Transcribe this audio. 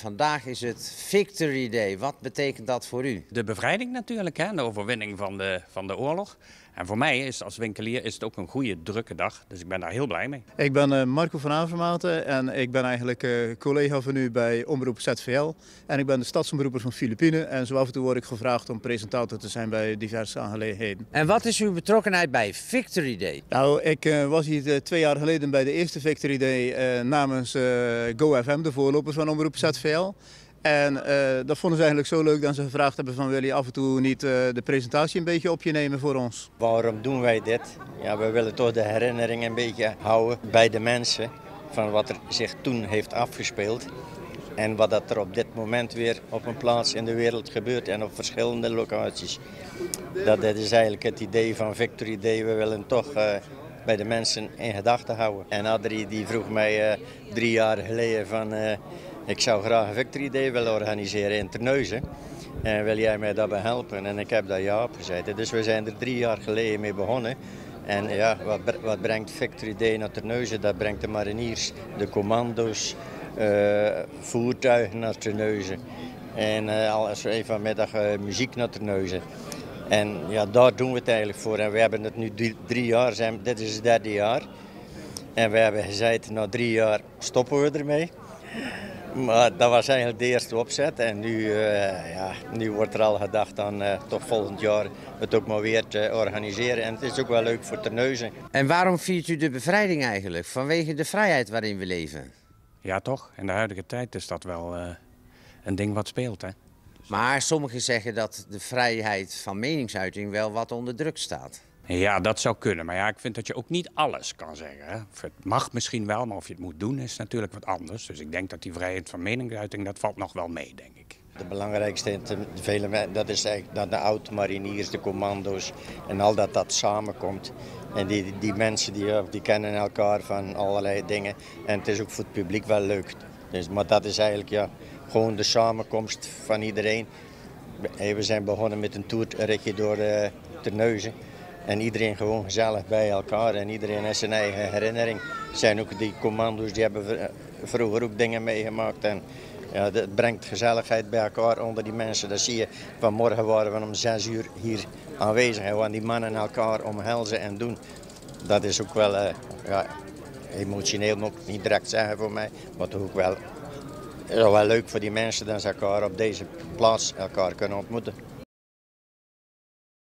Vandaag is het Victory Day. Wat betekent dat voor u? De bevrijding natuurlijk, hè? De overwinning van de oorlog. En voor mij is als winkelier is het ook een goede, drukke dag. Dus ik ben daar heel blij mee. Ik ben Marco van Avermaten en ik ben eigenlijk collega van u bij Omroep ZVL. En ik ben de stadsomroeper van Filipijnen. En zo af en toe word ik gevraagd om presentator te zijn bij diverse aangelegenheden. En wat is uw betrokkenheid bij Victory Day? Nou, ik was hier 2 jaar geleden bij de eerste Victory Day namens GoFM, de voorloper van Omroep ZVL. En dat vonden ze eigenlijk zo leuk dat ze gevraagd hebben van wil je af en toe niet de presentatie een beetje op je nemen voor ons. Waarom doen wij dit? Ja, we willen toch de herinnering een beetje houden bij de mensen van wat er zich toen heeft afgespeeld. En wat dat er op dit moment weer op een plaats in de wereld gebeurt en op verschillende locaties. Dat is eigenlijk het idee van Victory Day. We willen toch bij de mensen in gedachten houden. En Adrie die vroeg mij 3 jaar geleden van... ik zou graag een Victory Day willen organiseren in Terneuzen. En wil jij mij daarbij helpen? En ik heb daar ja op gezegd. Dus we zijn er 3 jaar geleden mee begonnen. En ja, wat brengt Victory Day naar Terneuzen? Dat brengt de mariniers, de commando's, voertuigen naar Terneuzen. En alles even vanmiddag muziek naar Terneuzen. En ja, daar doen we het eigenlijk voor. En we hebben het nu 3 jaar, dit is het 3e jaar. En we hebben gezegd, na 3 jaar stoppen we ermee. Maar dat was eigenlijk de eerste opzet en nu wordt er al gedacht aan toch volgend jaar het ook maar weer te organiseren. En het is ook wel leuk voor Terneuzen. En waarom viert u de bevrijding eigenlijk? Vanwege de vrijheid waarin we leven? Ja toch, in de huidige tijd is dat wel een ding wat speelt, hè. Maar sommigen zeggen dat de vrijheid van meningsuiting wel wat onder druk staat. Ja, dat zou kunnen. Maar ja, ik vind dat je ook niet alles kan zeggen. Hè. Of het mag misschien wel, maar of je het moet doen is natuurlijk wat anders. Dus ik denk dat die vrijheid van meningsuiting, dat valt nog wel mee, denk ik. De belangrijkste, dat is eigenlijk dat de oud-mariniers, de commando's en al dat samenkomt. En die mensen die kennen elkaar van allerlei dingen. En het is ook voor het publiek wel leuk. Dus, maar dat is eigenlijk gewoon de samenkomst van iedereen. We zijn begonnen met een toerritje door Terneuzen. En iedereen gewoon gezellig bij elkaar en iedereen heeft zijn eigen herinnering. Er zijn ook die commando's die hebben vroeger ook dingen meegemaakt. En ja, het brengt gezelligheid bij elkaar onder die mensen. Dat zie je. Vanmorgen waren we om 6 uur hier aanwezig en waren die mannen elkaar omhelzen en doen. Dat is ook wel emotioneel, moet ik niet direct zeggen voor mij. Maar toch ook wel leuk voor die mensen dat ze elkaar op deze plaats elkaar kunnen ontmoeten.